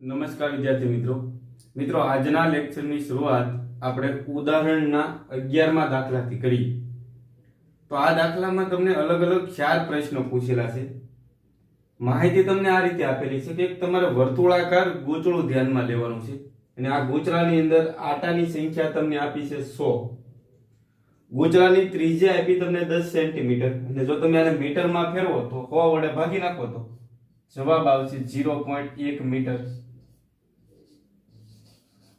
નમસ્કાર વિદ્યાર્થી મિત્રો આજના લેક્ચરની શરૂઆત આપણે ઉદાહરણના 11મા દાખલાથી કરીએ. તો આ દાખલામાં તમને અલગ અલગ 4 પ્રશ્નો પૂછેલા છે. માહિતી તમને આ રીતે આપેલી છે કે તમારે વર્તુળાકાર ગૂંચળું ધ્યાનમાં લેવાનું છે અને આ ગૂંચળાની અંદર આટાની સંખ્યા તમને આપી છે 100. ગૂંચળાની ત્રિજ્યા આપી તમને 10 સેન્ટીમીટર અને જો તમે આને મીટરમાં ફેરવો તો 100 વડે ભાગી નાખો તો જવાબ આવશે 0.1 મીટર.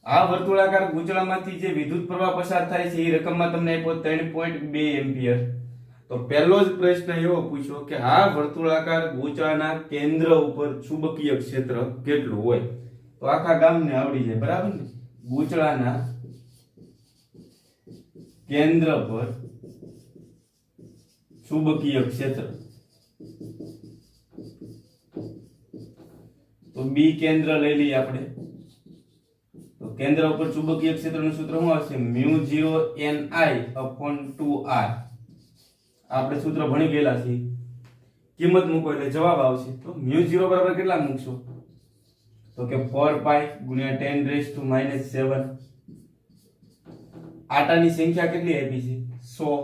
આ વર્તુળાકાર ગૂંચળામાંથી જે વિદ્યુત પ્રવાહ પસાર થાય છે એ રકમમાં તમને આપ્યો 3.2 એમ્પિયર. તો પહેલો જ પ્રશ્ન એવો પૂછ્યો કે આ વર્તુળાકાર ગૂંચળાના કેન્દ્ર ઉપર ચુંબકીય ક્ષેત્ર કેટલું હોય. તો આખા ગામને આવડી જાય, બરાબર ને? ગૂંચળાના કેન્દ્ર પર ચુંબકીય ક્ષેત્ર, તો બી કેન્દ્ર લઈ લઈએ આપણે. તો કેન્દ્ર ઉપર ચુંબકીય ક્ષેત્રનું સૂત્ર શું આવશે? μ0ni/2r. આપણે સૂત્ર ભણી ગયેલા છે. કિંમત મૂકો એટલે જવાબ આવશે. તો μ0 બરાબર કેટલા મૂકશો? તો કે 4π × 10⁻⁻⁷. આટાની સંખ્યા કેટલી આપી છે? 100.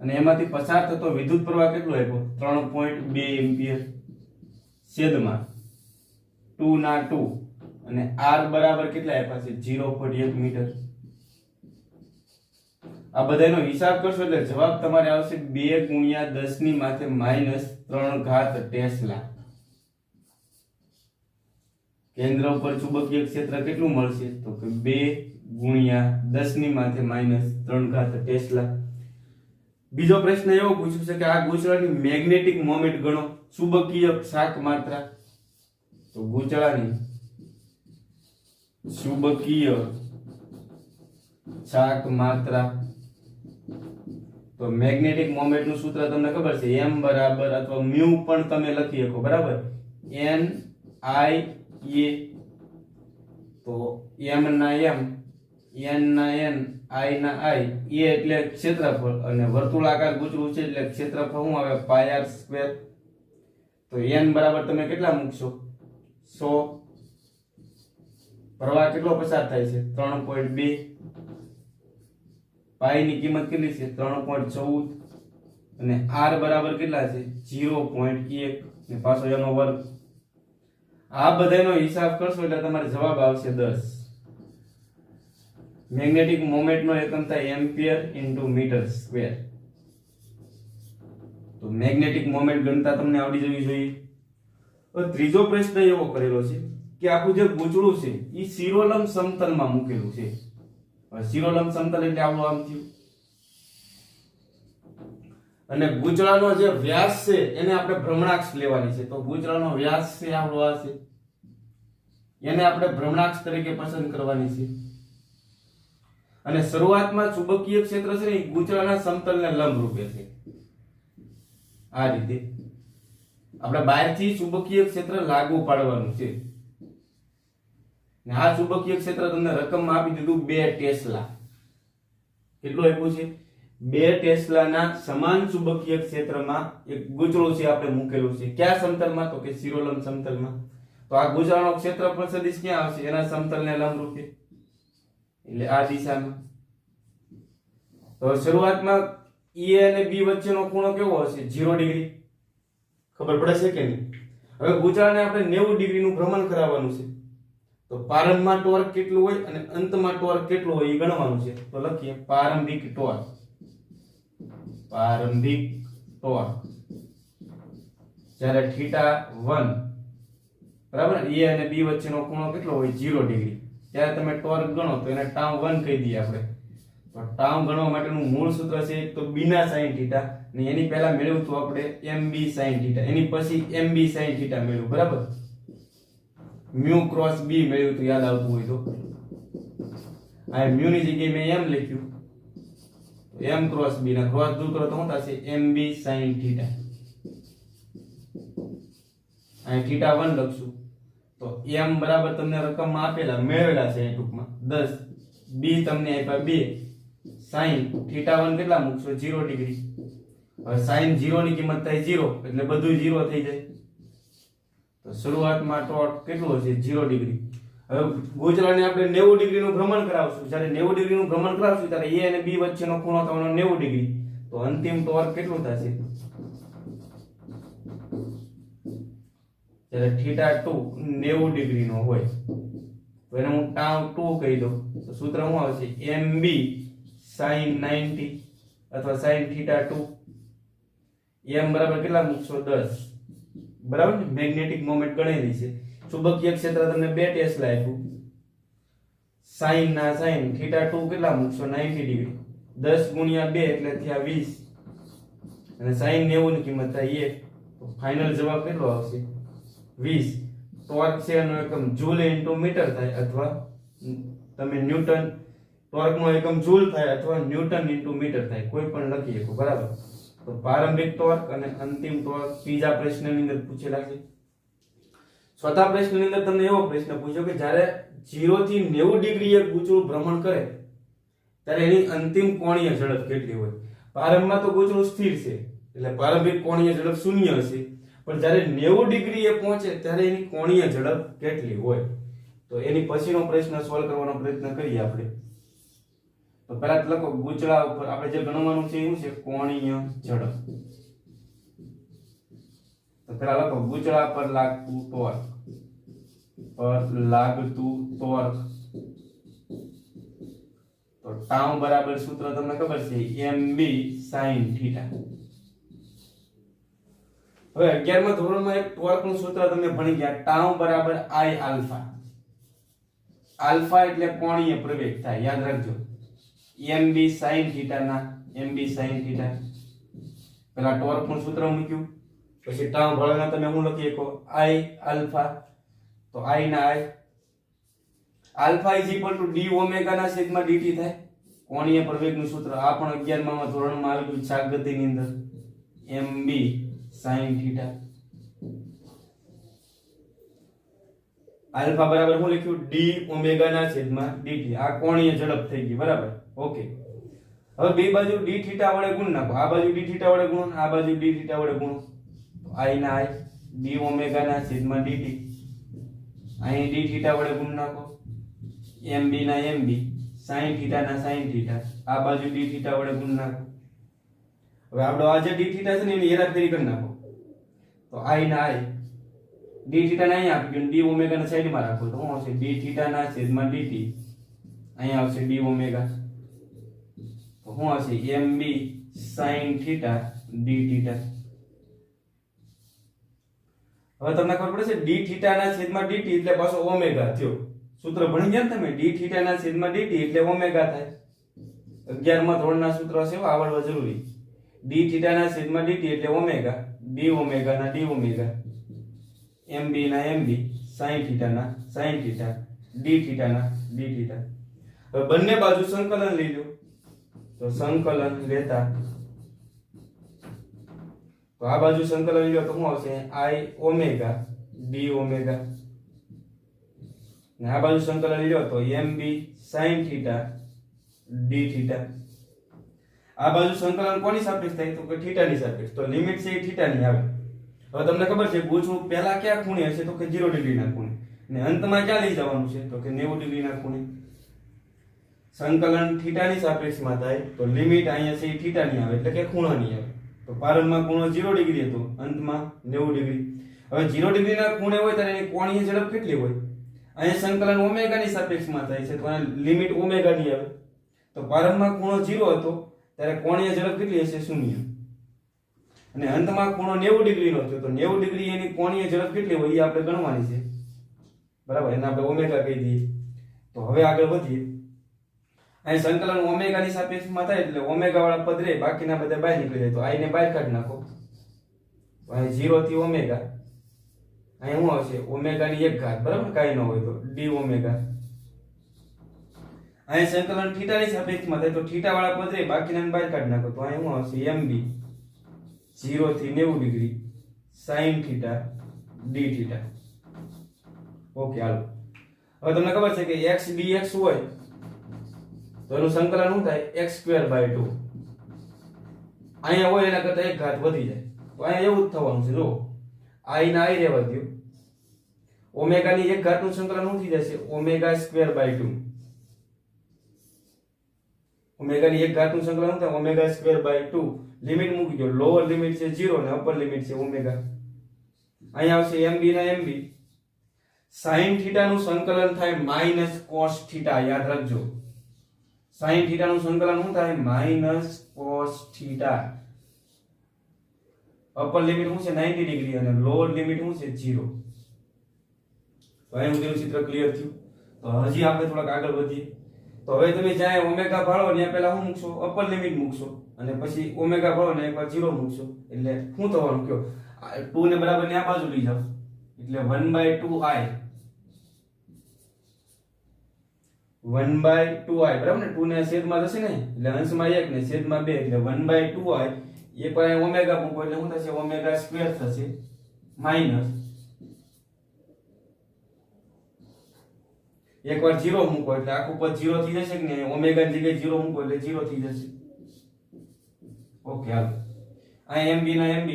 અને એમાંથી પસાર થતો વિદ્યુત પ્રવાહ કેટલો આપ્યો? 3.2 એમ્પિયર. છેદમાં 2 ના 2 અને r બરાબર કેટલા આપ્યા છે? 0.1 મીટર. આ બધાનો હિસાબ કરશો એટલે જવાબ તમારે આવશે 2 × 10⁻³ ટેસ્લા. કેન્દ્ર ઉપર ચુંબકીય ક્ષેત્ર કેટલું મળશે? તો કે 2 × 10⁻³ ટેસ્લા. બીજો પ્રશ્ન એવો પૂછ્યો છે કે આ ગૂંચળાની મેગ્નેટિક મોમેન્ટ ગણો, ચુંબકીય શાક માત્રા. તો ગૂંચળાની ચુંબકીય શાક માત્રા, તો મેગ્નેટિક મોમેન્ટ નું સૂત્ર તમને ખબર છે, m બરાબર અથવા મ્યુ પણ તમે લખી શકો, બરાબર? n i a. તો m ના m, n ના n, i ના i, a એટલે ક્ષેત્રફળ અને વર્તુળાકાર ગૂંચળું છે એટલે ક્ષેત્રફળ શું આવે? πr². તો n બરાબર તમે કેટલા મૂકશો? 100. પ્રવાહ કેટલો પસાર થાય છે? 3.2. પાઈ ની કિંમત કેટલી છે? 3.14. અને r બરાબર કેટલા છે? 0.1 ને પાછો એનો વર્ગ. આ બધાનો હિસાબ કરશો એટલે તમારે જવાબ આવશે 10. મેગ્નેટિક મોમેન્ટ નો એકમ થાય એમ્પિયર × મીટર સ્ક્વેર. તો મેગ્નેટિક મોમેન્ટ ગણતા તમને આવડી જવી જોઈએ. ત્રીજો પ્રશ્ન એવો કરેલો છે કે આખું જે ગૂંચળું છે એ શિરોલંબ સમતલમાં મૂકેલું છે. શિરોલંબ સમતલ એટલે આવડું આમ થયું. અને ગૂંચળાનો જે વ્યાસ છે એને આપણે ભ્રમણાક્ષ લેવાની છે. તો ગૂંચળાનો વ્યાસ છે આવડો આ છે, એને આપણે ભ્રમણાક્ષ તરીકે પસંદ કરવાની છે. અને શરૂઆતમાં ચુંબકીય ક્ષેત્ર છે ને એ ગૂંચળાના સમતલને લંબ રૂપે છે. આ રીતે આપણે બહારથી ચુંબકીય ક્ષેત્ર લાગુ પાડવાનું છે. ને આ ચુંબકીય ક્ષેત્ર તમને રકમમાં આપી દીધું 2 ટેસ્લા. કેટલું આપ્યું છે? 2 ટેસ્લાના સમાન ચુંબકીય ક્ષેત્રમાં એક ગૂંચળું છે આપણે મૂકેલું છે. કયા સમતલમાં? તો કે શિરોલંબ સમતલમાં. તો આ ગૂંચળાનો ક્ષેત્રફળ સદિશ ક્યાં આવશે? એના સમતલને લંબ રૂપે, એટલે આ દિશામાં. તો શરૂઆતમાં E અને B વચ્ચેનો ખૂણો કેવો હશે? 0 ડિગ્રી. ખબર પડે છે કે નહીં? હવે ગૂંચળાને આપણે 90 ડિગ્રીનું ભ્રમણ કરાવવાનું છે. તો પ્રારંભમાં ટોર્ક કેટલું હોય અને અંતમાં ટોર્ક કેટલું હોય એ ગણવાનું છે. તો લખીએ પ્રારંભિક ટોર્ક. પ્રારંભિક ટોર્ક જ્યારે θ1, બરાબર, A અને B વચ્ચેનો ખૂણો કેટલો હોય? 0 ડિગ્રી. ત્યારે તમે ટોર્ક ગણો તો એને τ1 કહી દઈએ આપણે. તો τ ગણવા માટેનું મૂળ સૂત્ર છે તો b ના sin θ, ને એની પહેલા મેળવ્યું તો આપણે mb sin θ, એની પછી mb sin θ મેળવ્યું, બરાબર? મ્યુ ક્રોસ b મેળવ્યું તો યાદ આવતું હોય તો આ મ્યુ ની જગ્યાએ મેં m લખ્યું. m ક્રોસ b ના ક્રોસ દૂર કરો તો શું થશે? mb sin θ. આ θ1 લખશું. તો m બરાબર તમને રકમમાં આપેલા મેળવેલા છે ટૂંકમાં 10, b તમને આપ્યા 2, sin θ1 કેટલા મૂકશો? 0 ડિગ્રી. હવે sin 0 ની કિંમત થાય 0 એટલે બધું 0 થઈ જાય. તો શરૂઆતમાં ટોર્ક કેટલું હશે 0 ડિગ્રી. હવે ગૂંચળાને આપણે 90 ડિગ્રીનું ભ્રમણ કરાવશું. જ્યારે 90 ડિગ્રીનું ભ્રમણ કરાવશું ત્યારે A અને B વચ્ચેનો ખૂણો થવાનો 90 ડિગ્રી. તો અંતિમ ટોર્ક કેટલું થશે? જ્યારે θ2 90 ડિગ્રીનો હોય તો એને હું τ2 કહી દઉં. તો સૂત્ર શું આવશે? MB sin 90 અથવા sin θ2. m બરાબર કેટલા મૂકશો? 10. બરાબર ને? મેગ્નેટિક મોમેન્ટ ગણેલી છે. ચુંબકીય ક્ષેત્ર તમને 2 ટેસ્લા આપ્યું. sin ના sin θ2 કેટલા મૂકશો? 90 ડિગ્રી. 10 ગુણ્યા 2 એટલે થયા 20 અને sin 90 ની કિંમત થાય 1. તો ફાઇનલ જવાબ કેટલો આવશે? 20. ટોર્ક છે એનો એકમ જૂલ ઇન્ટુ મીટર થાય અથવા તમે ન્યૂટન, ટોર્કનો એકમ જૂલ થાય અથવા ન્યૂટન ઇન્ટુ મીટર થાય, કોઈ પણ લખી શકો. બરાબર. તો પ્રારંભિક ટોર્ક અને અંતિમ ટોર્ક ત્રીજા પ્રશ્નની અંદર પૂછેલા છે. ચોથા પ્રશ્નની અંદર તમને એવો પ્રશ્ન પૂછ્યો કે જ્યારે 0 થી 90 ડિગ્રી એક ગૂંચળું ભ્રમણ કરે ત્યારે એની અંતિમ કોણીય ઝડપ કેટલી હોય? પ્રારંભમાં તો ગૂંચળું સ્થિર છે એટલે પ્રારંભિક કોણીય ઝડપ 0 હશે, પણ જ્યારે 90 ડિગ્રી એ પહોંચે ત્યારે એની કોણીય ઝડપ કેટલી હોય? તો એની પછીનો પ્રશ્ન સોલ્વ કરવાનો પ્રયત્ન કરીએ આપણે. તો પહેલા તો લખો ગૂંચળા ઉપર આપણે જે ગણવાનું છે એ શું છે? કોણીય ઝડપ. તો પહેલા લખો ગૂંચળા પર લાગતું ટોર્ક. તો τ બરાબર સૂત્ર તમને ખબર છે MB sin θ. હવે 11મા ધોરણમાં એક ટોર્કનું સૂત્ર તમે ભણી ગયા, τ બરાબર I આલ્ફા. આલ્ફા એટલે કોણીય પ્રવેગ થાય, યાદ રાખજો. MB sin θ ના MB sin θ. પહેલા ટોર્કનું સૂત્ર મૂક્યું, પછી τ ભળના તમે શું લખી શકો? I alpha. તો I ના I આલ્ફા d ઓમેગા ના છેદમાં dt થાય. કોણીય પ્રવેગનું સૂત્ર આ પણ 11મા ધોરણમાં આવેલું શાક ગતિની અંદર. MB sin θ. આલ્ફા બરાબર શું લખ્યું? d ઓમેગા ના છેદમાં dt. આ કોણીય ઝડપ થઈ ગઈ. બરાબર. ઓકે. હવે બે બાજુ d θ વડે ગુણ નાખો. આ બાજુ d θ વડે ગુણો, આ બાજુ d θ વડે ગુણો. તો I ના I d ઓમેગા ના છેદમાં dt. અહીં d θ વડે ગુણ નાખો. MB ના MB sin θ ના sin θ. આ બાજુ d θ વડે ગુણ નાખો. હવે આપણો આ જે d θ છે ને એની હેરાફેરી કરી નાખો. તો I ના I d θ ને અહીંયા આપી દો, d ઓમેગા ના સાઈડમાં રાખો. તો શું આવશે? d θ ના છેદમાં dt. અહીંયા આવશે d ઓમેગા. તો શું આવશે? MB sin θ d θ. હવે તમને ખબર પડે છે d θ ના છેદમાં dt એટલે પાછો ઓમેગા થયો. સૂત્ર ભણી ગયા ને તમે? d θ ના છેદમાં dt એટલે ઓમેગા થાય. 11મા ધોરણના સૂત્ર છે આવડવા જરૂરી. d θ ના છેદમાં dt એટલે ઓમેગા, d ઓમેગા ના d ઓમેગા, MB ના MB sin θ ના sin θ, d θ ના d θ. હવે બંને બાજુ સંકલન લઈ લો. તો સંકલન લેતા તો આ બાજુ સંકલન લઈ લો તો શું આવશે? I omega d omega. ને આ બાજુ સંકલન લઈ લો તો MB sin θ d θ. આ બાજુ સંકલન કોની સાપેક્ષ થાય? તો કે θ ની સાપેક્ષ. તો લિમિટ છે એ θ ની આવે. હવે તમને ખબર છે ગૂંચળું પહેલા ક્યાં ખૂણે હશે? તો કે 0 ડિગ્રીના ખૂણે. ને અંતમાં ક્યાં લઈ જવાનું છે? તો કે 90 ડિગ્રીના ખૂણે. સંકલન θ ની સાપેક્ષમાં થાય તો લિમિટ અહીંયા છે એ θ ની આવે એટલે કે ખૂણાની આવે. તો પ્રારંભમાં ખૂણો 0 ડિગ્રી હતો, અંતમાં 90 ડિગ્રી. હવે 0 ડિગ્રીના ખૂણે હોય ત્યારે એની કોણીય ઝડપ કેટલી હોય? અહીંયા સંકલન ઓમેગા ની સાપેક્ષમાં થાય છે તો આ લિમિટ ઓમેગા ની આવે. તો પ્રારંભમાં ખૂણો 0 હતો ત્યારે કોણીય ઝડપ કેટલી હશે? 0. અને અંતમાં ખૂણો 90 ડિગ્રીનો થયો તો 90 ડિગ્રી એની કોણીય ઝડપ કેટલી હોય એ આપણે ગણવાની છે. બરાબર. એને આપણે ઓમેગા કહી દઈએ. તો હવે આગળ વધીએ. અહીં સંકલન ઓમેગા ની સાપેક્ષમાં થાય એટલે ઓમેગા વાળા પદ રહે, બાકીના બધા બહાર નીકળી જાય. તો I ને બહાર કાઢી નાખો. તો અહીં 0 થી ઓમેગા. અહીં શું આવશે? ઓમેગા ની 1 ઘાત. બરાબર. કાઈ ન હોય તો d ઓમેગા. અહીં સંકલન θ ની સાપેક્ષમાં થાય તો θ વાળા પદ રહે, બાકીના બહાર કાઢી નાખો. તો અહીં શું આવશે? MB 0 થી 90 ડિગ્રી sin θ d θ. ઓકે. હાલો. હવે તમને ખબર છે કે x dx હોય તો એનું સંકલન શું થાય? x²/2. અહીંયા હોય એના કરતા 1 ઘાત વધી જાય. તો અહીંયા એવું જ થવાનું છે. જો I ના I રહેવા દો, ઓમેગા ની એક ઘાતનું સંકલન શું થઈ જશે ઓમેગા સ્ક્વેર બાય 2 ઓમેગા ની એક ઘાતનું સંકલન શું થાય ઓમેગા સ્ક્વેર બાય 2 લિમિટ મૂકી દો લોઅર લિમિટ છે 0 અને અપર લિમિટ છે ઓમેગા અહીંયા આવશે mb ના mb sin થીટા નું સંકલન થાય માઈનસ cos થીટા યાદ રાખજો sin થીટા નું સંકલન શું થાય minus cos theta upper limit શું છે 90 ડિગ્રી અને લોઅર લિમિટ શું છે 0 તો અહીં સુધીનું ચિત્ર ક્લિયર થયું તો હજી આપણે થોડાક આગળ વધીએ તો હવે તમે જ્યાં ઓમેગા ભાળો ત્યાં પહેલા શું મૂકશો અપર લિમિટ મૂકશો અને પછી ઓમેગા ભાળો ને એકવાર 0 મૂકશો એટલે શું થવાનું કયો 2 ને બરાબર ને આ બાજુ લઈ જાવ એટલે 1/2i 1/2i બરાબર ને 2 ને છેદમાં જશે ને એટલે અંશમાં 1 ને છેદમાં 2 એટલે 1/2i એકવાર ઓમેગા મૂકો એટલે શું થશે ઓમેગા સ્ક્વેર થશે માઈનસ એકવાર 0 મૂકો એટલે આખું પદ 0 થઈ જશે કે નહીં ઓમેગા ની જગ્યાએ 0 મૂકો એટલે 0 થઈ જશે ઓકે હાલો આ mb ના mb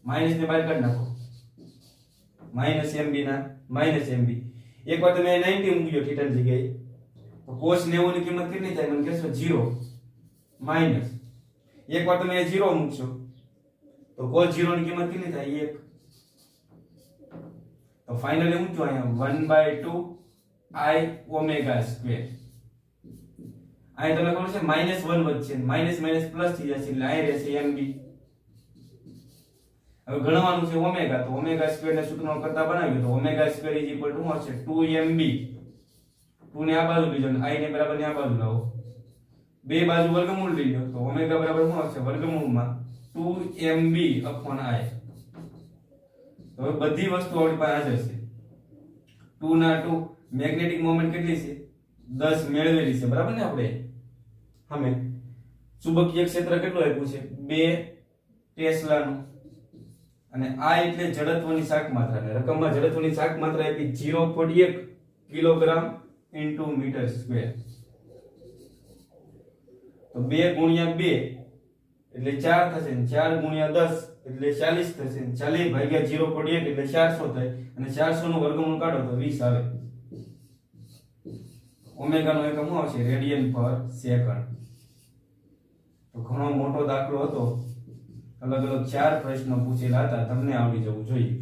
માઈનસ ને બહાર કાઢી નાખો માઈનસ mb ના માઈનસ mb એકવાર તમે 90 મૂકી દો થીટા ની જગ્યાએ તો cos 90 ની કિંમત કેટલી થાય મને કહેશો 0 માઈનસ એકવાર તમે 0 મૂકશો તો cos 0 ની કિંમત કેટલી થાય 1 તો ફાઇનલી હું જો અહીંયા 1/2 I ઓમેગા સ્ક્વેર અહીં તમને ખબર છે -1 વધશે માઈનસ માઈનસ પ્લસ થઈ જશે એટલે અહીં રહેશે mb હવે ગણવાનું છે ઓમેગા તો ઓમેગા સ્ક્વેર ને સૂત્રનો કરતા બનાવીએ તો ઓમેગા સ્ક્વેર = શું હશે 2mb 2 ને આ બાજુ લઈ જાઓ I ને બરાબર ને આ બાજુ લાવો બે બાજુ વર્ગમૂળ લઈ લો તો ઓમેગા બરાબર શું આવશે વર્ગમૂળમાં 2mb upon I તો હવે બધી વસ્તુ આપણી પાસે હાજર છે 2 ના 2 મેગ્નેટિક મોમેન્ટ કેટલી છે 10 મેળવેલી છે બરાબર ને આપણે અમે ચુંબકીય ક્ષેત્ર કેટલું આપ્યું છે 2 ટેસ્લા નું અને આ એટલે જડત્વની શાક માત્રા ને રકમમાં જડત્વની શાક માત્રા આપી 0.1 કિલોગ્રામ ઇન્ટુ મીટર સ્ક્વેર તો 2 ગુણ્યા 2 એટલે 4 થશે ને 4 ગુણ્યા 10 એટલે 40 થશે 40 ભાગ્યા 0.1 એટલે 400 થાય અને 400 નું વર્ગમૂળ કાઢો તો 20 આવે ઓમેગા નો એકમ શું આવશે રેડિયન પર સેકન્ડ તો ઘણો મોટો દાખલો હતો અલગ અલગ 4 પ્રશ્નો પૂછેલા હતા તમને આવડી જવું જોઈએ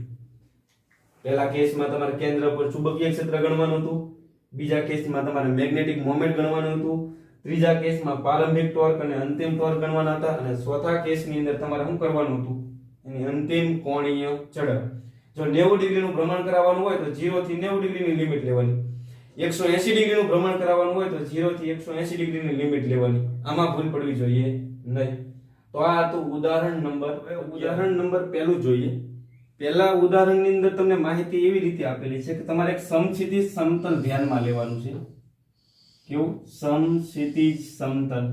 પહેલા કેસમાં તમારે કેન્દ્ર પર ચુંબકીય ક્ષેત્ર ગણવાનું હતું બીજા કેસમાં તમારે મેગ્નેટિક મોમેન્ટ ગણવાનું હતું ત્રીજા કેસમાં પ્રારંભિક ટોર્ક અને અંતિમ ટોર્ક ગણવાના હતા અને ચોથા કેસની અંદર તમારે શું કરવાનું હતું એની અંતિમ કોણીય ઝડપ જો 90 ડિગ્રીનું ભ્રમણ કરાવવાનું હોય તો 0 થી 90 ડિગ્રીની લિમિટ લેવાની 180 ડિગ્રીનું ભ્રમણ કરાવવાનું હોય તો 0 થી 180 ડિગ્રીની લિમિટ લેવાની આમાં ભૂલ પડવી જોઈએ નહીં તો આ હતું ઉદાહરણ નંબર પહેલું જોઈએ પહેલા ઉદાહરણની અંદર તમને માહિતી એવી રીતે આપેલી છે કે તમારે એક સમક્ષિતિજ સમતલ ધ્યાનમાં લેવાનું છે કેવું સમક્ષિતિજ સમતલ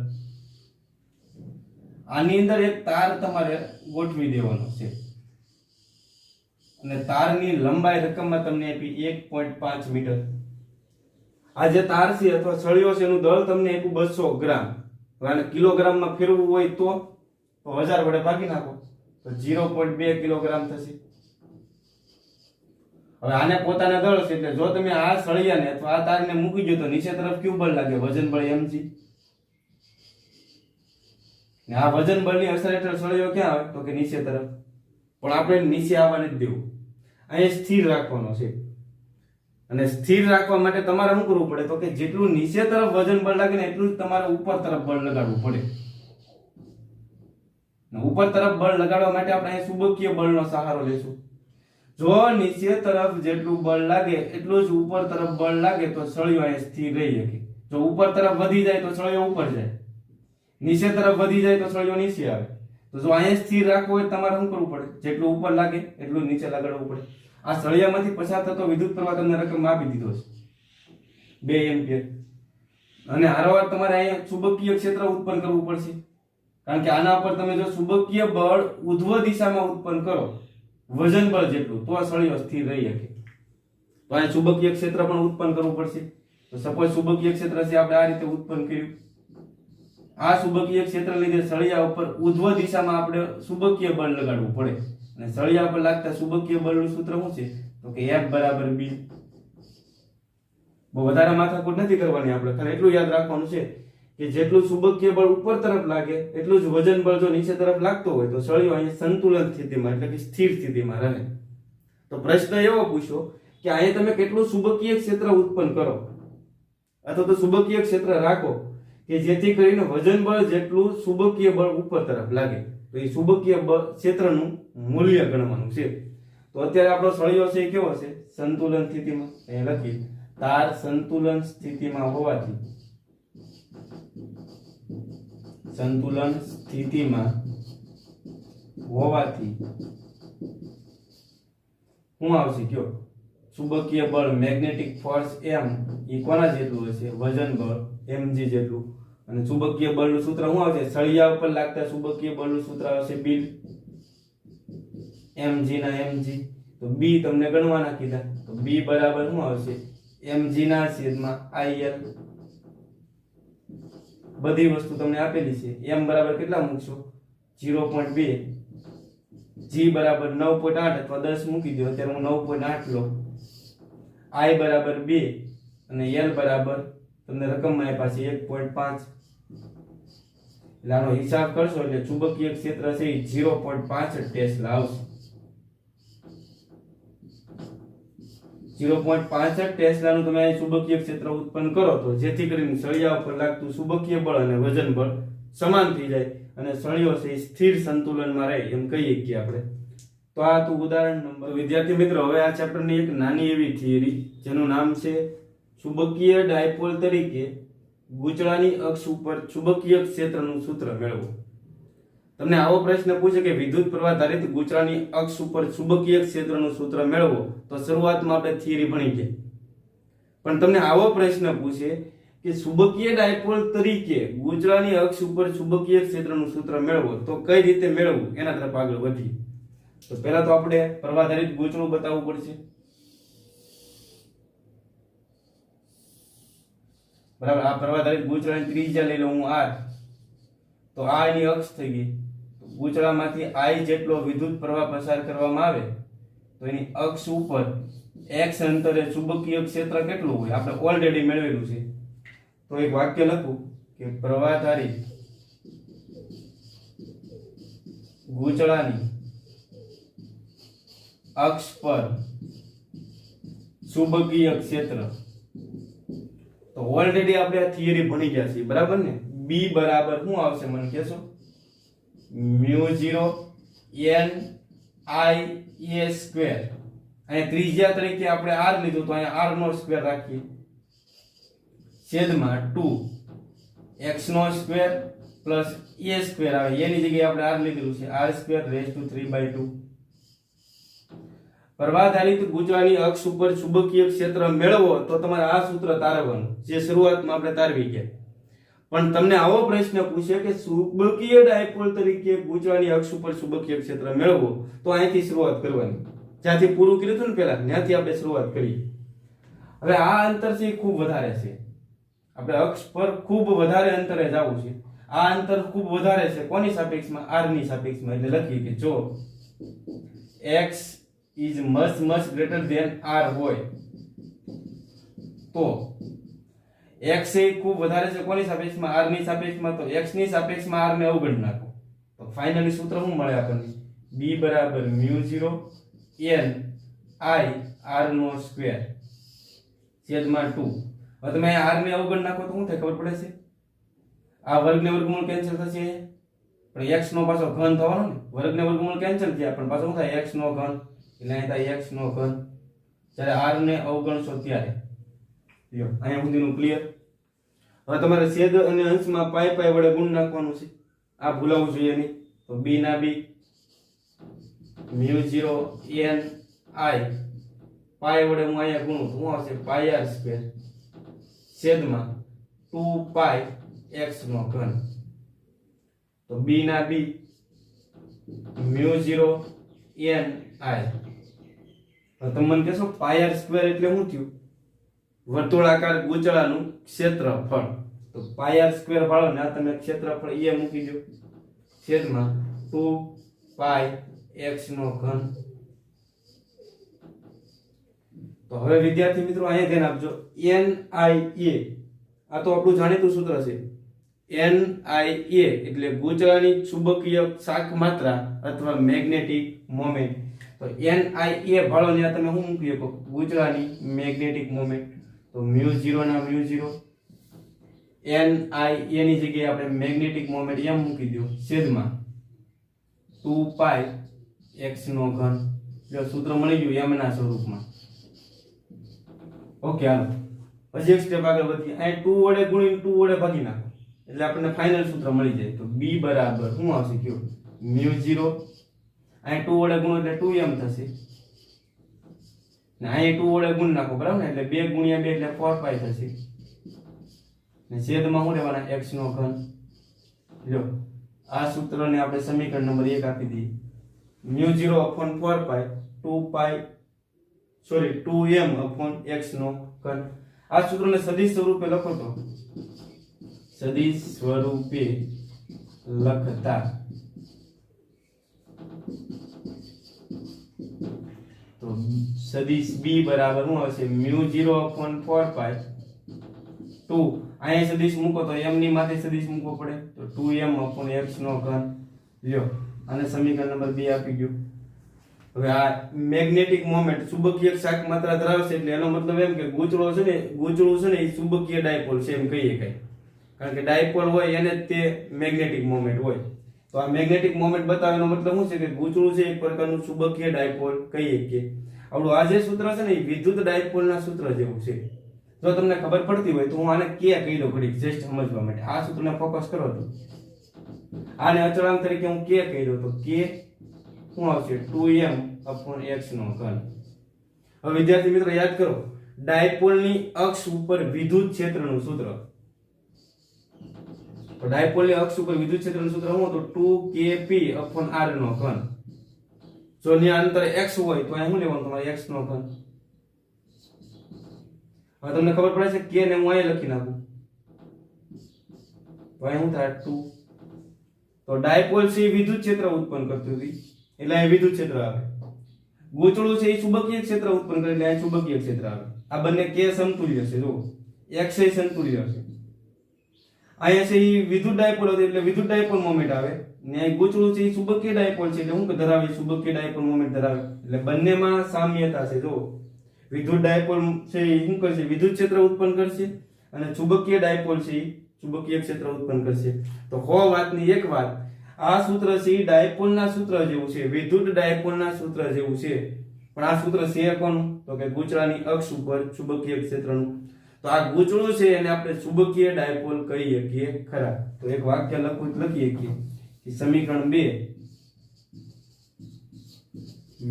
આની અંદર એક તાર તમારે ગોઠવી દેવાનો છે અને તારની લંબાઈ રકમમાં તમને આપી 1.5 મીટર આ જે તાર છે અથવા સળિયો છે એનું દળ તમને આપ્યું 200 ગ્રામ અને કિલોગ્રામમાં ફેરવવું હોય તો 1000 વડે ભાગી નાખો તો 0.2 કિલોગ્રામ થશે હવે આને પોતાના દળ છે એટલે જો તમે આ સળિયાને અથવા આ તારને મૂકી દો તો નીચે તરફ કયું બળ લાગે વજન બળ mg ને આ વજન બળની અસર હેઠળ સળિયો ક્યાં આવે તો કે નીચે તરફ પણ આપણે નીચે આવવા નથી દેવું અહીં સ્થિર રાખવાનો છે અને સ્થિર રાખવા માટે તમારે શું કરવું પડે તો કે જેટલું નીચે તરફ વજન બળ લાગે ને એટલું જ તમારે ઉપર તરફ બળ લગાડવું પડે ઉપર તરફ બળ લગાડવા માટે આપણે અહીં ચુંબકીય બળનો સહારો લેશું જો નીચે તરફ જેટલું બળ લાગે એટલું જ ઉપર તરફ બળ લાગે તો સળિયો અહીં સ્થિર રહી શકે જો ઉપર તરફ વધી જાય તો સળિયો ઉપર જાય નીચે તરફ વધી જાય તો સળિયો નીચે આવે તો જો અહીં સ્થિર રાખવો હોય તમારે શું કરવું પડે જેટલું ઉપર લાગે એટલું નીચે લગાડવું પડે આ સળિયામાંથી પસાર થતો વિદ્યુત પ્રવાહ તમને રકમ આપી દીધો છે 2 એમ્પિયર અને હારોહાર તમારે અહીંયા ચુંબકીય ક્ષેત્ર ઉત્પન્ન કરવું પડશે કારણ કે આના પર તમે જો ચુંબકીય બળ ઉધ્વ દિશામાં ઉત્પન્ન કરો વજન બળ જેટલું તો સળિયો સ્થિર રહી શકે તો અહીંયા ચુંબકીય ક્ષેત્ર પણ ઉત્પન્ન કરવું પડશે તો સપોઝ ચુંબકીય ક્ષેત્ર છે આપણે આ રીતે ઉત્પન્ન કર્યું આ ચુંબકીય ક્ષેત્ર લીધે સળિયા ઉપર ઉધ્વ દિશામાં આપણે ચુંબકીય બળ લગાડવું પડે અને સળિયા પર લાગતા ચુંબકીય બળનું સૂત્ર શું છે તો કે F બરાબર B. બહુ વધારે માથાકૂટ નથી કરવાની, આપણે ખાલી એટલું યાદ રાખવાનું છે કે જેટલું ચુંબકીય બળ ઉપર તરફ લાગે એટલું જ વજન બળ જો નીચે તરફ લાગતો હોય તો સળિયો અહીંયા સંતુલન સ્થિતિમાં એટલે કે સ્થિર સ્થિતિમાં રહે. તો પ્રશ્ન એવો પૂછો કે અહીંયા તમે કેટલું ચુંબકીય ક્ષેત્ર ઉત્પન્ન કરો અથવા તો ચુંબકીય ક્ષેત્ર રાખો કે જેથી કરીને વજન બળ જેટલું ચુંબકીય બળ ઉપર તરફ લાગે. તો એ ચુંબકીય બળ ક્ષેત્રનું મૂલ્ય ગણવાનું છે. તો અત્યારે આપણો સળિયો છે એ કેવો છે? સંતુલન સ્થિતિમાં. અહીંયા લખીએ તાર સંતુલન સ્થિતિમાં હોવાથી શું આવશે કયો? ચુંબકીય બળ મેગ્નેટિક ફોર્સ m ઈ કોના જેટલું હશે? વજન બળ mg જેટલું. અને ચુંબકીય બળનું સૂત્ર શું આવશે? સળિયા ઉપર લાગતા ચુંબકીય બળનું સૂત્ર આવશે B, mg ના mg. તો B તમને ગણવાના કીધા, તો B બરાબર શું આવશે? mg ના છેદમાં il. બધી વસ્તુ તમને આપેલી છે. m બરાબર કેટલા મૂકશો? 0.2, g બરાબર 9.8 અથવા 10 મૂકી દો. અત્યારે હું 9.8 લો. i બરાબર 2 અને l બરાબર તમને રકમમાં આપ્યા છે 1.5. એટલે આનો હિસાબ કરશો એટલે ચુંબકીય ક્ષેત્ર છે એ 0.5 ટેસ્લા આવશે. 0.65 ટેસ્લાનું તમે ચુંબકીય ક્ષેત્ર ઉત્પન્ન કરો તો જેથી કરીને સળિયા ઉપર લાગતું ચુંબકીય બળ અને વજન બળ સમાન થઈ જાય અને સળિયો છે એ સ્થિર સંતુલનમાં રહે એમ કહીએ કે આપણે. તો આ હતું ઉદાહરણ નંબર. વિદ્યાર્થી મિત્રો, હવે આ ચેપ્ટરની એક નાની એવી થિયરી જેનું નામ છે ચુંબકીય ડાયપોલ તરીકે ગૂંચળાની અક્ષ ઉપર ચુંબકીય ક્ષેત્રનું સૂત્ર મેળવો. તમને આવો પ્રશ્ન પૂછે કે વિદ્યુત પ્રવાહ ધારિત ગૂંચળાની અક્ષ ઉપર ચુંબકીય ક્ષેત્રનું સૂત્ર મેળવો, તો શરૂઆતમાં આપણે થિયરી ભણી ગયા. પણ તમને આવો પ્રશ્ન પૂછે કે ચુંબકીય ડાયપોલ તરીકે ગૂંચળાની અક્ષ ઉપર ચુંબકીય ક્ષેત્રનું સૂત્ર મેળવો, તો કઈ રીતે મેળવવું એના તરફ આગળ વધીએ. તો પહેલા તો આપણે પ્રવાહ ધારિત ગૂંચળું બતાવવું પડશે. બરાબર, આ પ્રવાહ ધારિત ગૂંચળાની ત્રિજ્યા લઈ લઉં હું r. તો આ એની અક્ષ થઈ ગઈ. ગૂંચળામાંથી I જેટલો વિદ્યુત પ્રવાહ પસાર કરવામાં આવે તો એની અક્ષ ઉપર x અંતરે ચુંબકીય ક્ષેત્ર કેટલું હોય આપણે ઓલરેડી મેળવેલું છે. તો એક વાક્ય લખું કે પ્રવાહધારી ગૂંચળાની અક્ષ પર ચુંબકીય ક્ષેત્ર. તો ઓલરેડી આપણે આ થિયરી ભણી ગયા છીએ, બરાબર ને? B બરાબર શું આવશે મને કહેશો? μ0 n I a સ્ક્વેર. અહીંયા ત્રિજ્યા તરીકે આપણે r લીધું તો અહીંયા r નો સ્ક્વેર રાખીએ છેદમાં 2 x નો સ્ક્વેર પ્લસ a સ્ક્વેર આવે. એની જગ્યાએ આપણે r લીધેલું છે r સ્ક્વેર રેઝ ટુ 3/2. પ્રવાહધારિત ગૂંચળાની અક્ષ ઉપર ચુંબકીય ક્ષેત્ર મેળવો તો તમારે આ સૂત્ર તારવવાનું જે શરૂઆતમાં આપણે તારવી ગયા. પણ તમને આવો પ્રશ્ન પૂછે કે ચુંબકીય ડાયપોલ તરીકે ગૂંચળાની અક્ષ ઉપર ચુંબકીય ક્ષેત્ર મેળવો, તો અહીંથી શરૂઆત કરવાની. જ્યાંથી પૂરું કર્યું હતું ને પહેલા ત્યાંથી આપણે શરૂઆત કરીએ. હવે આ અંતર છે ખૂબ વધારે છે, આપણે અક્ષ પર ખૂબ વધારે અંતરે જવું છે. આ અંતર ખૂબ વધારે છે કોની સાપેક્ષમાં? r ની સાપેક્ષમાં. એટલે લખીએ કે જો x is much greater than r હોય તો x એ ખૂબ વધારે છે કોની સાપેક્ષમાં? r ની સાપેક્ષમાં. તો x ની સાપેક્ષમાં r ને અવગણ નાખો તો ફાઇનલી સૂત્ર શું મળે આપણને? b બરાબર μ0 n I r નો સ્ક્વેર છેદમાં 2. હવે તમે r ને અવગણ નાખો તો શું થાય ખબર પડે છે? આ વર્ગ ને વર્ગમૂળ કેન્સલ થશે પણ x નો પાછો ઘન થવાનો ને. વર્ગ ને વર્ગમૂળ કેન્સલ થયા પણ પાછો શું થાય? x નો ઘન. એટલે અહીં થાય x નો ઘન. જ્યારે r ને અવગણશો ત્યારે લ્યો અહીંયા સુધીનું ક્લિયર. હવે તમારે છેદ અને અંશમાં પાઈ પાઈ વડે ગુણ નાખવાનું છે, આ ભૂલાવવું જોઈએ નહીં. તો b ના b μ0 n I પાઈ વડે હું અહીંયા ગુણું તો શું આવશે? પાઈ r સ્ક્વેર છેદમાં 2 પાઈ x નો ઘન. તો b ના b μ0 n I. તો તમે મને કહેશો પાઈ r સ્ક્વેર એટલે શું થયું? વર્તુળાકાર ગૂંચળાનું ક્ષેત્રફળ. તો પાઈ r સ્ક્વેર વાળો ને આ તમે ક્ષેત્રફળ એ મૂકી દો છેદમાં 2 પાઈ x નો ઘન. તો હવે વિદ્યાર્થી મિત્રો અહીંયા ધ્યાન આપજો, NIA આ તો આપણું જાણીતું સૂત્ર છે. NIA એટલે ગૂંચળાની ચુંબકીય શાક માત્રા અથવા મેગ્નેટિક મોમેન્ટ. તો NIA ભાળો ને તમે શું મૂકી શકો? ગૂંચળાની મેગ્નેટિક મોમેન્ટ. તો μ0 ના μ0, NIA ની જગ્યાએ આપણે મેગ્નેટિક મોમેન્ટ એમ મૂકી દો છેદમાં 2 પાઈ x નો ઘન. જો સૂત્ર મળી ગયું m ના સ્વરૂપમાં. ઓકે, હાલો હજી એક સ્ટેપ આગળ વધીએ. અહીં 2 વડે ગુણીને 2 વડે ભાગી નાખો એટલે આપણને ફાઇનલ સૂત્ર મળી જાય. તો b બરાબર શું આવશે કયો? μ0. અહીં 2 વડે ગુણો એટલે 2m થશે ને અહીં 2 વડે ગુણ નાખો બરાબર ને, એટલે 2 ગુણ્યા 2 એટલે 4 પાઈ થશે ને છેદમાં શું લેવાના? x નો ઘન. જો આ સૂત્રને આપણે સમીકરણ નંબર 1 આપી દઈએ. μ0 upon 4 પાઈ 2m upon x નો ઘન. આ સૂત્રને સદિશ સ્વરૂપે લખો તો સદિશ સ્વરૂપે લખતા તો સદિશ b બરાબર શું હશે? μ0 upon 4 પાઈ 2 અહીંયા સદિશ મૂકો તો m ની માથે સદિશ મૂકવો પડે તો 2m upon x નો ઘન. લ્યો અને સમીકરણ નંબર 2 આપી ગયો. હવે આ મેગ્નેટિક મોમેન્ટ ચુંબકીય શાક માત્રા ધરાવશે એટલે એનો મતલબ એમ કે ગૂંચળો છે ને, ગૂંચળું છે ને એ ચુંબકીય ડાયપોલ છે એમ કહીએ કઈ. કારણ કે ડાયપોલ હોય એને તે મેગ્નેટિક મોમેન્ટ હોય. તો આ મેગ્નેટિક મોમેન્ટ બતાવવાનો મતલબ શું છે કે ગૂંચળું છે એક પ્રકારનું ચુંબકીય ડાયપોલ કહીએ કે. આપણું આ જે સૂત્ર છે ને એ વિદ્યુત ડાયપોલના સૂત્ર જેવું છે. જો તમને ખબર પડતી હોય તો હું આને કે કહી દઉં ઘડીક જસ્ટ સમજવા માટે. આ સૂત્રને ફોકસ કરો તો આને અચળાંક તરીકે હું કે કહી દઉં તો કે શું આવશે? 2m upon x નો ઘન. હવે વિદ્યાર્થી મિત્રો યાદ કરો, ડાયપોલની અક્ષ ઉપર વિદ્યુત ક્ષેત્રનું સૂત્ર. તો ડાયપોલની અક્ષ ઉપર વિદ્યુત ક્ષેત્રનું સૂત્ર શું હતું? 2kp upon r નો ઘન. જો ની અંતર x હોય તો અહીં શું લેવાનું તમારે? x નો ઘન. હવે તમને ખબર પડે છે કે ને હું અહીં લખી નાખું તો અહીં શું થાય? 2. તો ડાયપોલ છે વિદ્યુત ક્ષેત્ર ઉત્પન્ન કરતું હતી એટલે અહીં વિદ્યુત ક્ષેત્ર આવે. ગૂંચળું છે એ ચુંબકીય ક્ષેત્ર ઉત્પન્ન કરે એટલે અહીં ચુંબકીય ક્ષેત્ર આવે. આ બંને કે સમતુલ્ય છે. જો x એ સમતુલ્ય છે. અહીંયા છે એ વિદ્યુત ડાયપોલ હતો એટલે વિદ્યુત ડાયપોલ મોમેન્ટ આવે ને અહીં ગૂંચળું છે એ ચુંબકીય ડાયપોલ છે એટલે શું ધરાવે? ચુંબકીય ડાયપોલ મોમેન્ટ ધરાવે. એટલે બંનેમાં સામ્યતા છે. જો વિદ્યુત ડાયપોલ છે એ શું કરશે? વિદ્યુત ક્ષેત્ર ઉત્પન્ન કરશે અને ચુંબકીય ડાયપોલ છે એ ચુંબકીય ક્ષેત્ર ઉત્પન્ન કરશે. તો વાતની એક વાત, આ સૂત્ર છે એ ડાયપોલના સૂત્ર જેવું છે, વિદ્યુત ડાયપોલના સૂત્ર જેવું છે. પણ આ સૂત્ર છે કોનું? તો કે ગૂંચળાની અક્ષ ઉપર ચુંબકીય ક્ષેત્રનું. તો આ ગૂંચળું છે એને આપણે ચુંબકીય ડાયપોલ કહીએ કે ખરા. તો એક વાક્ય લખીએ કે સમીકરણ 2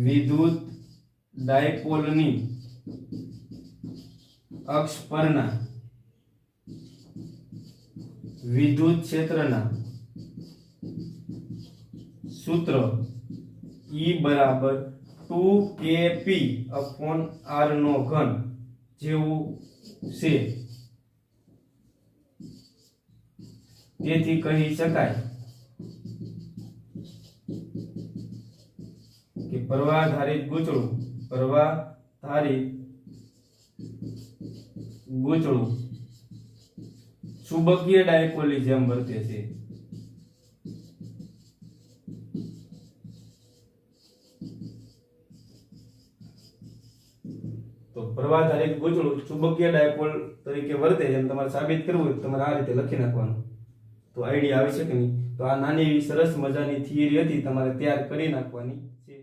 વિદ્યુત ડાયપોલની અક્ષ પરના વિદ્યુત ક્ષેત્રના સૂત્ર E બરાબર 2kp upon r નો ઘન જેવું છે. તેથી કહી શકાય કે પ્રવાહધારિત ગૂંચળું ચુંબકીય ડાયપોલની જેમ વર્તે છે. તો પ્રવાહધારિત ગૂંચળું ચુંબકીય ડાયપોલ તરીકે વર્તે છે એમ તમારે સાબિત કરવું હોય તમારે આ રીતે લખી નાખવાનું. તો આઈડિયા આવી શકે નહીં. તો આ નાની એવી સરસ મજાની થિયરી હતી, તમારે તૈયાર કરી નાખવાની છે.